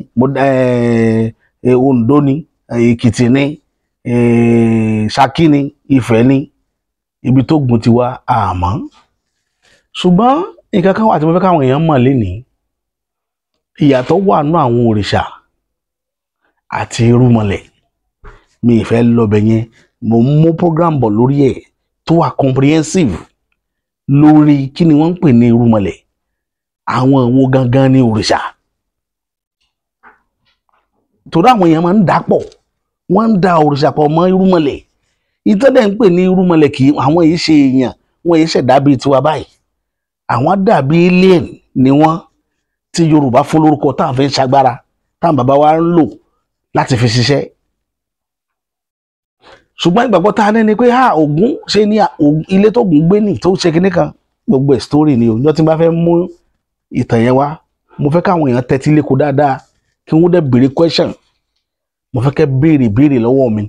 Oǹdó ni Èkìtì ni Ṣakí ni Ifẹ̀ ni ibi tó Ògún ti wá àmọ́. Ṣùgbọ́n nǹkan kan wà tí mo fẹ́ káwọn èèyàn mọ̀ lénìí. Ìyàtọ̀ wà nínú àwọn òrìṣà àti irúnmọlẹ̀. Mi ì fẹ́ lọ́bẹ̀ yẹn. Mo mú program bọ̀ lórí ẹ̀ tó wà comprehensive lórí kí ni wọ́n ń pè ní irúnmọlẹ̀. Àwọn wo gangan ni òrìṣà. Torí àwọn èèyàn máa ń dà pọ̀. Wọ́n ń da òrìṣà pọ̀ mọ́ irúnmọlẹ̀. Ìtọ́dẹ̀ ń pè ní irúnmọlẹ̀ kì í àwọn yìí ṣe èèyàn. Wọ́n yìí ṣẹ̀dá bíi tiwa báyìí. Àwọn dàbí alien ni wọ́n tí Yorùbá fún lórúkọ táwọn fi ń ṣagbára táwọn bàbá wa ń lò láti fi ṣiṣẹ́. Ṣùgbọ́n ìgbàgbọ́ tá a ní ni pé Ògún ṣe ní ilé tó Ògún gbé nì tó ṣe kinní kan gbogbo ẹ̀ story ni o. Ọjọ́ tí n bá fẹ́ mú ìtàn yẹn wá mo fẹ́ káwọn èèyàn tẹ́tí lẹ́kọ̀ọ́ dáadáa kí wọ́n dẹ̀ béèrè question. Mo fẹ́ kẹ́ béèrè lọ́wọ́ mi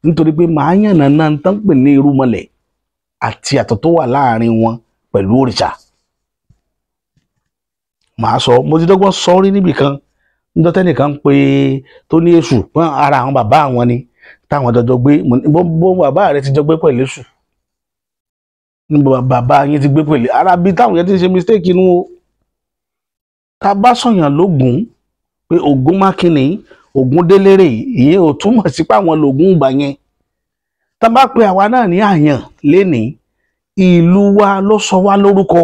nítorí pé màá yànnà náà ń tán pè ní irúnmọlẹ̀ àti àtọ̀ tó wà láàrin wọn pẹ̀lú òrìṣà. Màá sọ mo ti dọ́gbọ́n sọ rí níbì kan níjọ́ tẹ́nìkan pé tó ní èṣù pọ́n ara àwọn bàbá àwọn ni táwọn jọjọ gbé bó bàbá rẹ ti jọ gbé pẹ̀lú èṣù ní bàbá yín ti gbé pẹ̀lú ara bíi táwọn yẹn ti ṣe mistake inú o. Tá bá sọ̀yàn lógún pé Ògún mákìnní Ògún délérè ìyẹn ò túmọ̀ sí pé àwọn lògún ìgbà yẹn. Tá bá pe àwa náà ní àyàn lénìí ìlú wa ló sọ wá lórúkọ.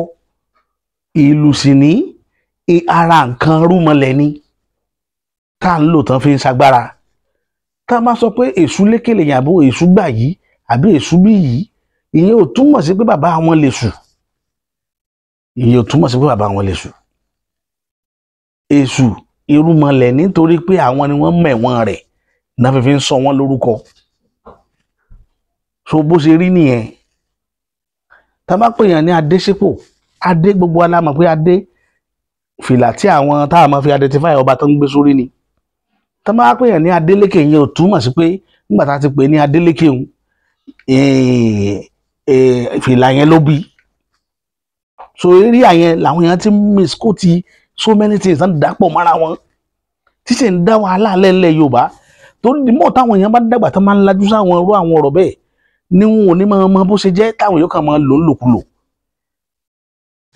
Ìlú sì ní ara nǹkan rúmọlẹ̀ ni tá à ń lò tán fi ń ṣagbára. Tá a máa sọ pé èṣù lékèlè yàn àbó èṣù gbà yìí àbí èṣù bí yìí ìyẹn ò túmọ̀ sí pé bàbá wọn lè ṣù. Ìyẹn ò túmọ̀ sí pé bàbá wọn lè ṣù. Èṣù irúnmọlẹ̀ nítorí pé àwọn ni wọ́n mẹ̀wọ̀n rẹ̀ náà fi ń sọ wọ́n lórúkọ. So bó ṣe rí nìyẹn. Tá a bá pè yàn ní Adésépò adé gbogbo wa la mọ̀ pé adé fìlà tí àwọn tá a máa fi identify ọba tó ń gbé sórí ni. Tá a máa pè yàn ní Adélékè yẹn ò túmọ̀ sí pé nígbà tá a ti pè ní Adélékè òun fìlà yẹn ló bí. So eré àyẹn làwọn èèyàn ti misquote so many things and dàpọ̀ mọ́ra wọn tí sì ń dá wàhálà lẹ́lẹ̀ Yorùbá torí dìmọ̀ táwọn èèyàn bá dàgbà tó máa ń lajú sáwọn ọ̀rọ̀ àwọn ọ̀rọ̀ bẹ́ẹ̀ ni wọn ò ní máa mọ bó ṣe jẹ́ táwọn yóò kàn máa lò ń lòkulò.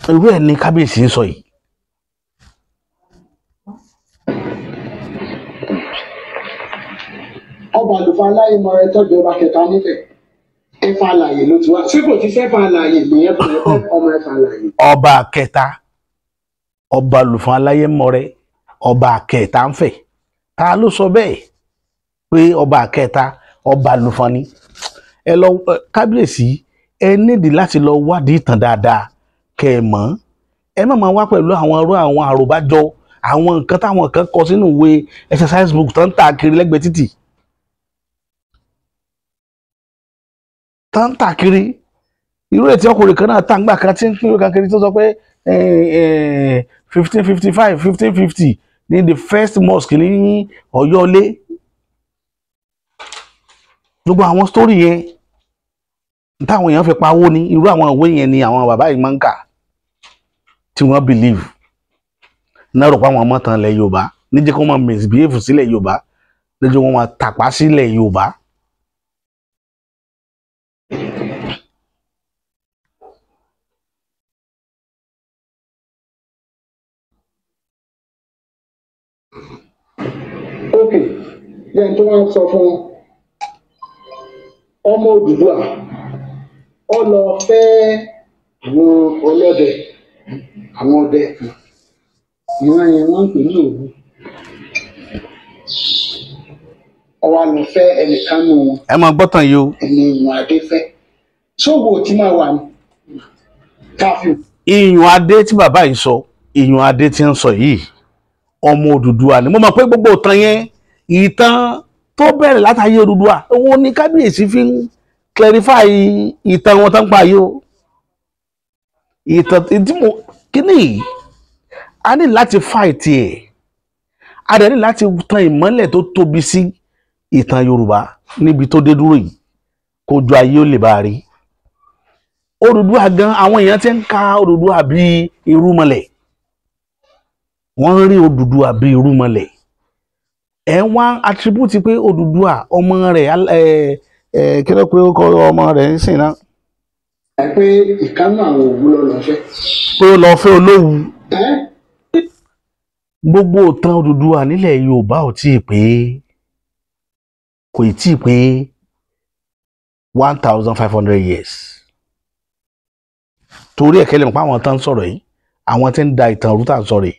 Irú ẹ̀ ni kábíyèsí ń sọ yìí. Ọba àlùfáà Aláyémọrẹ tọ́jú ọba kẹta nífẹ̀ẹ́ Ẹ̀fà Àlàyé ló ti wá ṣé kò ti fẹ́ Ẹ̀fà Àlàyé nìyẹn fún ọmọ Ẹ̀fà Àlàyé. Ọba kẹta ọba àlùfáà Aláyémọrẹ ọba kẹta ń fẹ́ ta ló sọ bẹ́ẹ̀ pé ọba kẹta ọba àlùfáà ni. Ẹ lọ kábíyèsí ẹ nídìí láti lọ wádìí ìtàn dáadáa kẹ́ ẹ mọ̀. Ẹ má máa wá pẹ̀lú àwọn ọ̀rọ̀ àwọn àròbájọ àwọn nǹkan táwọn kan kọ sínú ìwé exercise book tó ń tà kiri lẹ́gbẹ̀ẹ́ títì. Tó ń tà kiri irú ètí ọkùnrin kan náà tàǹgbà kan tí ń pín ìwé kan kiri tó sọ pé 1555 1550 ní the first mosque ní Ọ̀yọ́lé. Gbogbo àwọn story yẹn táwọn èèyàn fi pawó ní irú àwọn ìwé yẹn ni àwọn bàbá yìí máa ń kà tí wọ́n believe náà rò pé àwọn ọmọ tán lẹ̀ Yorùbá níjẹ́ kó máa misbehave sílẹ̀ Yorùbá lójú wọn máa tàpá sílẹ̀ Yorùbá. ok yẹn tó wọ́n sọ fún ọmọ Odùduwà ó lọ fẹ́ àwọn ọlọ́dẹ àwọn ọdẹ ìran yẹn wọ́n ń pè ní Òwu ó wá lọ fẹ́ ẹnìkan nù wọn. ẹ máa gbọ́ tàn yìí o. ẹni ìyún adé fẹ́ ṣóòwò tí máa wà ní káfíù. ìyún adé tí bàbá yìí sọ ìyún adé tí ń sọ yìí ọmọ Odùduwà ni mo mọ̀ pé gbogbo ìtàn yẹn ìtàn tó bẹ̀rẹ̀ látàyè Odùduwà òun ni kábíyèsí fi ń clarify ìtàn wọn tán pa yìí o. ìtàn tí mo kíní a ní láti fight ẹ̀ a dẹ̀ ní láti tan ìmọ́lẹ̀ tó tóbi sí ìtàn Yorùbá níbi tó dé dúró yìí kójú ayé ó lè bá a rí. Odùduwà gan àwọn èèyàn ti ń ka Odùduwà bíi irúnmọlẹ̀ wọ́n ń rí Odùduwà bíi irúnmọlẹ̀ ẹ̀ wá attribute pé Odùduwà ọmọ rẹ̀ kí ló pé ó kọ ọmọ rẹ̀ ń sìn náà. ẹ pé ìkànnì àwọn Òwu lọ fẹ́. pé ó lọ fẹ́ Olówu. gbogbo ìtàn Odùduwà nílẹ̀ Yorùbá ò tí ì pé kò tí ì pé 1500 years. torí ẹ̀kẹ́ lè mọ̀ pé àwọn tán ń sọ̀rọ̀ yìí àwọn tí ń da ìtàn rútà ń sọ̀rọ̀ yìí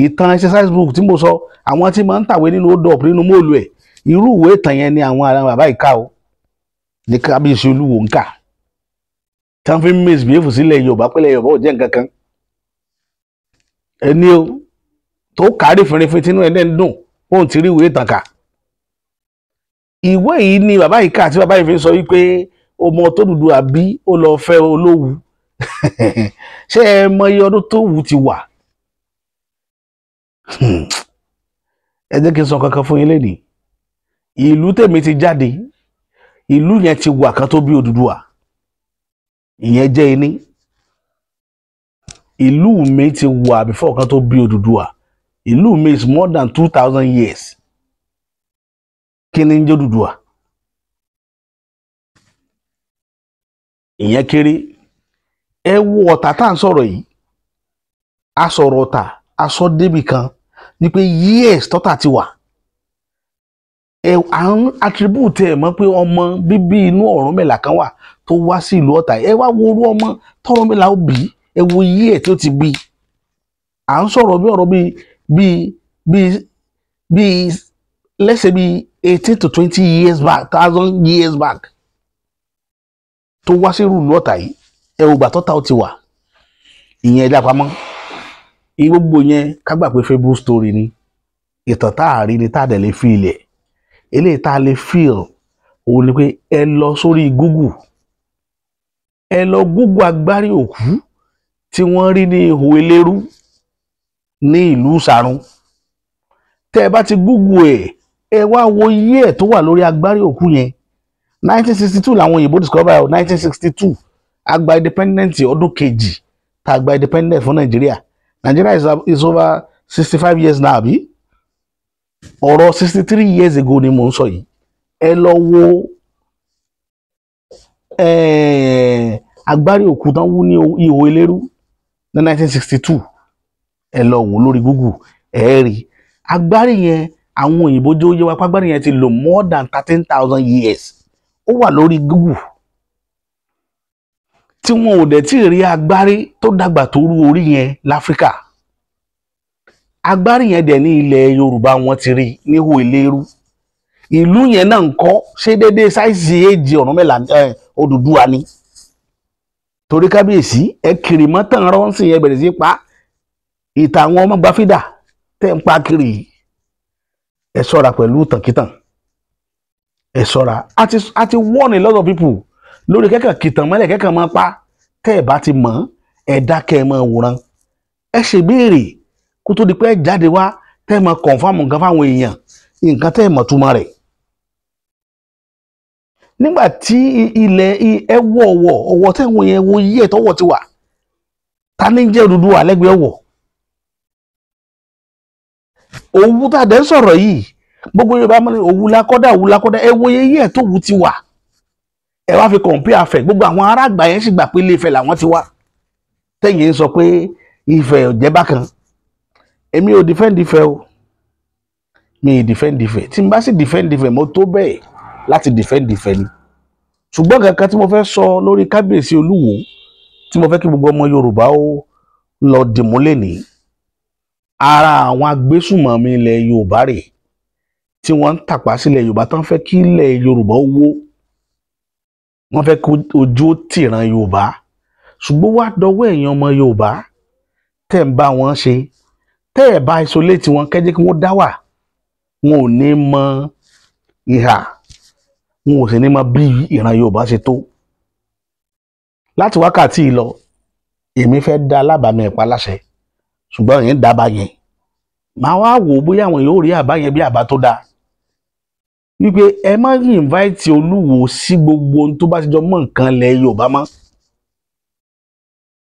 ìtàn exercise book tí mo sọ àwọn tí máa ń tàwé nínú odò nínú móòlù ẹ̀ irú ìwé ìtàn yẹn ni àwọn ará bàbá ìka o ní kábíyèsí Olúwo ń kà tí wọ́n fi ń misbehave sílẹ̀ Yorùbá pẹ́lẹ̀ Yorùbá ò jẹ́ nǹkan kan ẹni o tó kárí fínrínfín tínú ẹ̀ dẹ́n dùn òun ti rí ìwé ìtàn kà ìwé yìí ni bàbá ìka àti bàbá yìí fi ń sọ wípé ọmọ tó Odùduwà bí ó lọ fẹ́ Olówu ṣé ẹ mọ iye ọdún tó Òwu ti wà ẹ jẹ́ kí n sọ kankan fún yín lénìí ìlú tèmi ti jáde ìlú yẹn ti wà kan tó bí Odùduwà ìyẹn jẹ́ iní ìlú mi ti wà before kan tó bí Odùduwà ìlú mi is more than 2000 years kí ni ń jẹ́ Odùduwà ìyẹn kéré ẹ wo Ọ̀tà tá à ń sọ̀rọ̀ yìí a sọ̀rọ̀ Ọ̀tà a sọ débì kan ní pé years tọ́tà ti wà à ń attribute ẹ̀ mọ́ pé ọmọ bíbí inú Ọ̀rúnmìlà kan wà tó wá sí ìlú Ọ̀tà ẹ wá wo orú ọmọ tọ́rúnmìlà ó bí ẹ wo year tí ó ti bí à ń sọ̀rọ̀ bí ọ̀rọ̀ bíi lẹ́sẹ̀ bíi 18 to 20 years back 1000 years back tó wá sí ìlú Ọ̀tà yìí ẹ ò gbà tọ́ta ó ti wà ìyẹn ẹ̀dá pamọ́ gbogbo yẹn ká gbà pé fable story ni ìtàn tá a rí ni tá a dẹ̀ lè fi ilẹ̀ eléyìí tá a lè feel òun ni pé ẹ lọ sórí Google ẹ lọ Google Agbárí Òkú tí wọ́n rí ní ihò Elérú ní ìlú Ṣàrún tẹ́ ẹ bá ti Google ẹ wá wo iye ẹ̀ tó wà lórí Agbárí Òkú yẹn 1962 làwọn òyìnbó discover 1962 agba independent ọdún kejì tá a gba independent fún Nàìjíríà is over 65 years now àbí ọ̀rọ̀ 63 years ago ni mò ń sọ yìí ẹ lọ wo Agbárí Òkú tán wú ní ihò Elérú ní 1962 ẹ lọ wò lórí Google ẹ rí agbárí yẹn àwọn òyìnbó jó yé wa pàgbárí yẹn ti lò more than 13,000 years ó wà lórí Google tí wọn ò dẹ̀ tí ì rí agbárí tó dàgbà tó rú orí yẹn láfíríkà agbárí yẹn dẹ̀ ní ilẹ̀ Yorùbá wọn ti rí níhò Elérú ìlú yẹn náà ń kọ́ ṣé déédéé sáìsì èjì Ọ̀rúnmìlà Odùduwà ni torí kábíyèsí ẹ kiri mọ́tàn rọ́ọ̀sì yẹn bẹ̀rẹ̀ sí pa ìtàn àwọn ọmọ gbafídà tẹ́ ń pa kiri ẹ ṣọ́ra pẹ̀lú tànkítàn ẹ ṣọ́ra àti warn a lot of people lórí kẹ́kàn kìtàn mọ́lẹ̀ kẹ́kàn máa pa tẹ́ ẹ bá ti mọ̀ ẹ dákẹ́ ẹ máa wòran ẹ ṣèbéèrè kó tó di pé ẹ jáde wá tẹ́ ẹ máa confirm nǹkan fáwọn èèyàn nǹkan tẹ́ ẹ mọ̀ túmọ̀ rẹ̀ nígbà tí ilẹ̀ ẹ wọ̀ ọ̀wọ̀ tẹ́ wọ́n yẹn wo yí ẹ̀ tọ́wọ̀ ti wà ta ní jẹ́ Odùduwà lẹ́gbẹ̀ẹ́ ọ̀wọ̀ Òwu tá a dẹ̀ sọ̀rọ̀ yìí gbogbo Yorùbá mọ́ ní òwú lakọ́dá ẹ wo iye ẹ̀ tó wù ti wà ẹ wá fi compare Ifẹ̀ gbogbo àwọn ará àgbà yẹn sì gbà pé Ilé Ifẹ̀ làwọn ti wá tẹ̀yìn sọ pé Ifẹ̀ ò jẹ́ bákan èmi ò defend Ifẹ̀ o mi ì defend Ifẹ̀ tí n bá sì defend Ifẹ̀ mo tó bẹ́ẹ̀ láti defend Ifẹ̀ ni ṣùgbọ́n kankan tí mo fẹ́ sọ lórí kábíyèsí Olúwo tí mo fẹ́ kí gbogbo ọmọ Yorùbá ó lọ dìmú lẹ́nìí ara àwọn agbésùmọ̀mí ilẹ̀ Yorùbá rè tí wọ́n ń tàpá sílẹ̀ Yorùbá tán fẹ́ kí ilẹ̀ Yorùbá ó wó wọ́n fẹ́ kí ojú ó tìran Yorùbá ṣùgbọ́n wá dọwọ́ ẹ̀yin ọmọ Yorùbá tẹ́ ń bá wọn ṣe tẹ́ ẹ̀ bá isolate wọn kẹ́jẹ́ kí wọ́n dá wà wọn ò ní mọ ìhà wọn ò sì ní mọ bí ìran Yorùbá ṣe tó láti wákàtí yìí lọ èmi fẹ́ dá alábàámi ẹ̀pá láṣẹ ṣùgbọ́n yẹn dábàá yẹn màá wá wò ó bóyá àwọn yóò rí àbá yẹn bí àbá tó dáa wípé ẹ má invite Olúwo sí gbogbo ohun tó bá ti jọ mọ́ nǹkan ilẹ̀ Yorùbá mọ́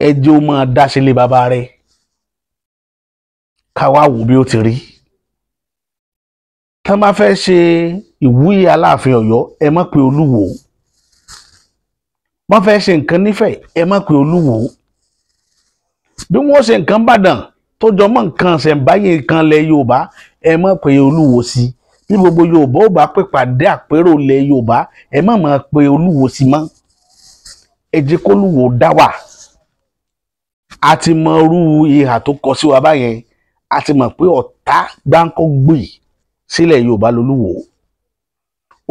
ẹ jẹ́ ó máa dá sílé bàbá rẹ̀ ká wá wò bí ó ti rí tá má fẹ́ ṣe ìwúyè Aláàfin Ọ̀yọ́ ẹ má pe Olúwo wọ́n fẹ́ ṣe nǹkan nífẹ̀ẹ́ ẹ má pe Olúwo bí wọ́n ṣe nǹkan Ìbàdàn tó jọ mọ́ nǹkan ṣẹ̀ǹbáyé nǹkan ilẹ̀ Yorùbá ẹ má pe Olúwo sí bí gbogbo Yorùbá ó bá pè pàdé àpérò ilẹ̀ Yorùbá ẹ má máa pe Olúwo sí mọ́ ẹ jẹ́ kó Olúwo dá wà a ti mọ irú ìhà tó kọ sí wa báyẹn a ti mọ̀ pé ọ̀tá gbáǹkọ́ gbì sílẹ̀ Yorùbá lolúwo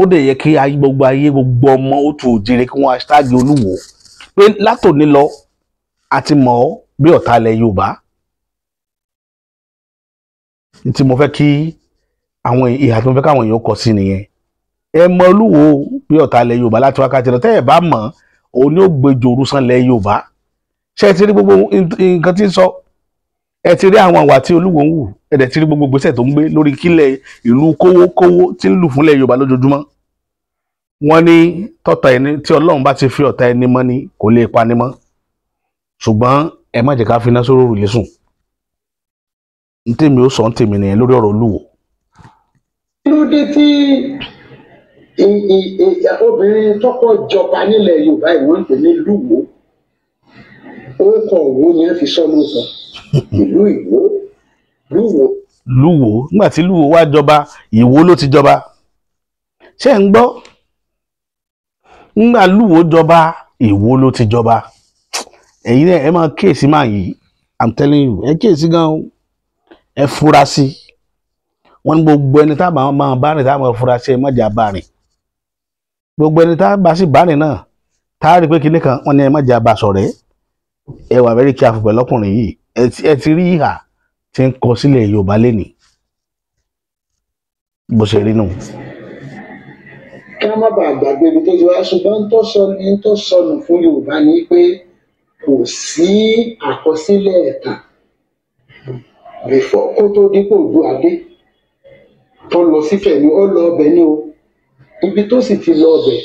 ó dẹ̀ yẹ kí gbogbo ayé gbogbo ọmọ ó tù òjìrè kí wọ́n hashtag Olúwo pé látòní lọ a ti mọ̀ ọ́ bí ọ̀tá ilẹ̀ Yorùbá tí mo fẹ́ kí àwọn ìhà tí mo fẹ́ káwọn èèyàn kọ sí nìyẹn ẹ mọ̀ Olúwo bí ọ̀tá ilẹ̀ Yorùbá láti wákàtí lọ tẹ́ ẹ bá mọ̀ òun ni ó gbé jòrú sán ilẹ̀ Yorùbá ṣé ẹ ti rí gbogbo nǹkan tí ń sọ ẹ ti rí àwọn àwà tí Olúwo ń wù ẹ dẹ̀ ti rí gbogbo gbèsè tó ń gbé lórí kílẹ̀ ìlú kówó tí ń lù fúnlẹ̀ Yorùbá lójoojúmọ́ wọ́n ní tọ́ta ẹni tí Ọlọ́run bá ti fi ọ̀tá ẹni mọ́ ni kò lè pa ni mọ́ ṣùgbọ́n ẹ má jẹ́ ká fi iná sórí òrùlé sùn ní tèmi ó sọ ń tèmi nìyẹn lórí ọ̀rọ̀ Olúwo. kí ló dé tí obìnrin tọ́kọ̀ jọba nílẹ̀ Yorùbá ìwọ́n ń pè ní Lúwo orúkọ Ìwó ni wọ́n fi sọ lóòótọ́ ìlú Ìwó Lúwo nígbà tí Lúwo wá jọba Ìwó ló ti jọba ṣé ń gbọ́ nígbà Lúwo jọba Ìwó ló ti jọba ẹ̀yin náà ẹ máa kíyèsí máa yìí I'm telling you ẹ kíyèsí gan ẹ fura sí wọn ní gbogbo ẹni tá a máa bá rìn tá a máa fura sí ẹ má jà bá rìn gbogbo ẹni tá a bá sì bá rìn náà tá a rí pé kinní kan wọn ní ẹ má jà bá sọ̀rẹ́ ẹ wà very careful pẹ̀lú ọkùnrin yìí ẹ ti rí ìhà tí ń kọ sílẹ̀ Yorùbá lénìí bó ṣe rí nù. kí wọ́n má bàa gbàgbé ibi tó ti wá ṣùgbọ́n tó sọnù fún Yorùbá ni pé kò sí àkọsílẹ̀ ẹ̀tàn before kó tó dípò Oòduà tó lọ sífẹ̀ ni ó lọ ọbẹ̀ ni o ibi tó sì ti lọ ọbẹ̀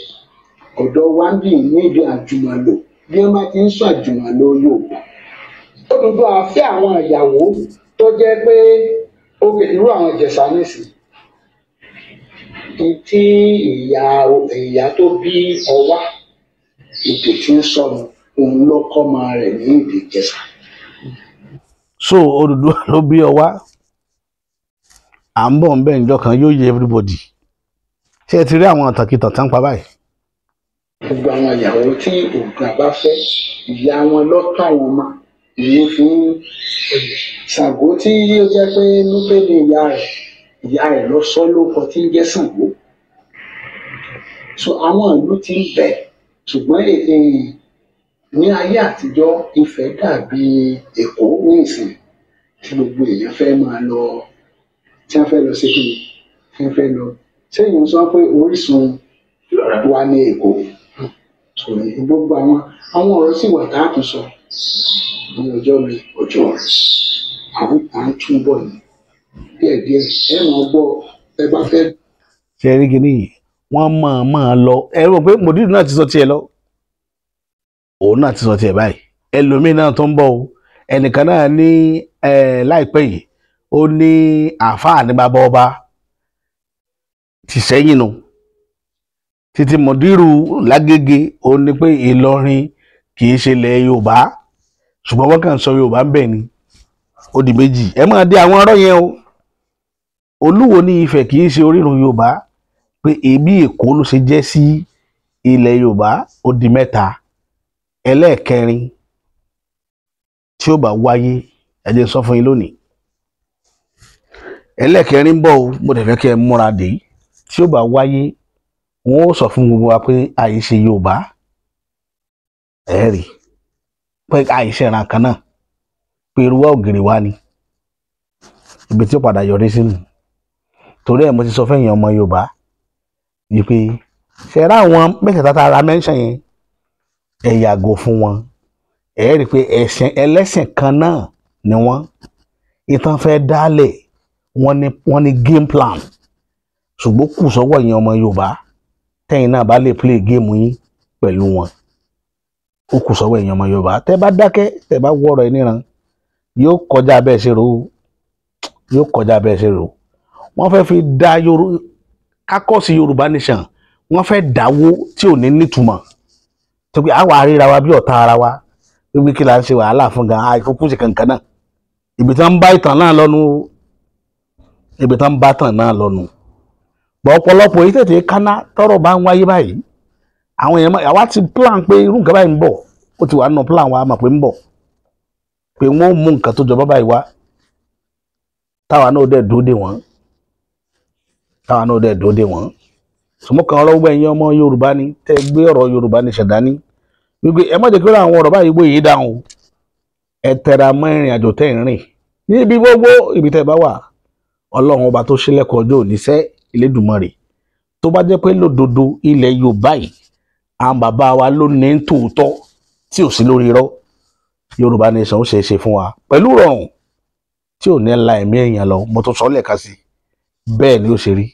ọ̀dọ̀ wáńbì níbi àjùmọ̀lò bí wọ́n bá ti ń sọ àjùmọ̀lò Yorùbá Odùduwà fẹ́ àwọn ìyàwó tó jẹ́ pé irú àwọn Ìjẹ̀ṣà nìsín tí ìyá tó bí Ọwá èdè tí ń sọnù òun ló kọ́ ọmọ rẹ̀ ní èdè Ìjẹ̀ṣà. so Odùduwà ló bí Ọwá à ń bọ̀ ń bẹ́ẹ̀ níjọ́ kan yóò yé everybody ṣé ẹ ti rí àwọn àtàkìtàn tán pa báyìí. gbogbo àwọn ìyàwó tí Oòduà bá fẹ́ ìyá wọn lọ́tọ̀ àwọn ọmọ ìlú fi ń Ṣàngó tí ó jẹ́ pé Núpé ní ìyá rẹ̀ lọ sọ lóko tí ń jẹ́ Ṣàngó so àwọn ìlú ti ń bẹ ṣùgbọ́n ní ayé àtijọ́ Ifẹ̀ dàbí Èkó ní ìsìn tí gbogbo èèyàn fẹ́ máa lọ tí wọ́n fẹ́ lọ sí kí wọ́n fẹ́ lọ sẹ́yìn sọ pé orísun wa ní Èkó gbogbo àwọn ọ̀rọ̀ sì wà tá a tún sọ ní ọjọ́ àwọn à ń túbọ̀ ní díẹ̀díẹ̀ ẹ máa gbọ́ ẹ bá fẹ́. ṣe rí kíní yìí wọ́n máa lọ ẹ rò pé mòdìdì náà ti sọ tiẹ̀ lọ òun náà ti sọ tiẹ̀ báyìí ẹlòmíín náà tó ń bọ̀ o ẹnìkan náà ní láìpẹ́ yìí ó ní àáfàá ní bàbá ọba ti Ṣẹ́yìn nù. Títí Mọ̀dírù Lágége ó ní pé Ìlọrin kì í ṣe ilẹ̀ Yorùbá ṣùgbọ́n wọ́n kàn sọ Yorùbá ń bẹ̀ ni. Ó di méjì. Ẹ máa dé àwọn ọ̀rọ̀ yẹn o. Olúwo ní Ifẹ̀ kì í ṣe orírun Yorùbá pé èbí Èkó ló ṣe jẹ́ sí ilẹ̀ Yorùbá. Ó di mẹ́ta. Ẹlẹ́ẹ̀kẹrin tí ó bá wáyé ẹ jẹ́ sọ fún yín lónìí. Ẹlẹ́ẹ̀kẹrin ń bọ̀ o, mo dẹ̀ fẹ́ kí ẹ múra dé. Tí ó bá wáyé wọn ó sọ fún gbogbo wa pé àìṣe Yorùbá ẹ rí pé àìṣe ìran kan náà pé irú wa ògiri wa ni ibi tí ó padà yọrí sínú. Torí ẹ̀ mo ti sọ fẹ́yìn ọmọ Yorùbá yìí pé ṣe rá àwọn mẹ́tẹ̀ẹ̀ta tá a ra mẹ́ńṣàn yẹn ẹ yàgò fún wọn. Ẹ rí pé ẹlẹ́sìn kan náà ni wọ́n. Ìtàn fẹ́ dálẹ̀ wọ́n ní game plan ṣùgbọ́n kù sọ́wọ́ yẹn ọmọ Yorùbá tẹ́yìn náà bá lè play game yín pẹ̀lú wọn. Ó kù sọ́wọ́ ẹ̀yin ọmọ Yorùbá. Tẹ́ bá dákẹ́ tẹ́ bá wọ̀rọ̀ ẹ níran yóò kọjá bẹ́ẹ̀ ṣe rò ó. Yóò kọjá bẹ́ẹ̀ ṣe rò ó. Wọ́n fẹ́ fi da kákọ́sì Yorùbá nation wọ́n fẹ́ dáwó tí ò ní nítumọ̀ tó pé àwa àríra wa bí ọ̀tá ara wa wípé kí la ń ṣe wàhálà fún gan àìkókó ṣe kankan náà. Ibi tí wọ́n ń bá ìtàn náà lọ́nu ibi tí wọ́n ń bá ìtàn náà lọ́nu. Bọ̀ ọ̀pọ̀lọpọ̀ yìí tètè kánná tọ́rọ̀ bá ń wáyé báyìí àwọn èèyàn àwa ti plan pé irú nǹkan báyìí ń bọ̀ ó ti wà nínú plan wa mọ̀ pé ń bọ̀ pé wọ́n mú nǹkan tó jọba báyìí wá táwa náà dẹ̀ dúró dè wọ́n sọmọkàn ọ̀rọ̀ gbogbo ẹ̀yin ọmọ Yorùbá ni tẹ́ gbé ọ̀rọ̀ Yorùbá ní ṣẹ̀dá ní wípé ẹ má jẹ́ kí àwọn ọ̀rọ̀ báyìí gbé yìí dáhùn ẹ tẹra mọ́ ìrìn àjò tẹ́ ń rìn níbi gbogbo ibi tẹ́ bá wà Ọlọ́run ọba tó ṣílẹ̀kùn ọjọ́ òní sẹ́ Elédùmarè tó bá jẹ́ pé lódodo ilẹ̀ Yorùbá yìí àwọn bàbá wa ló ní tòótọ́ tí ò sí lórí irọ́ Yorùbá nation ó ṣe é ṣe fún wa pẹ̀lú rọrùn tí ò ní la ẹ̀mí èèyàn lọ mo tó sọ lẹ́ẹ̀ka sí bẹ́ẹ̀ ni ó ṣe rí.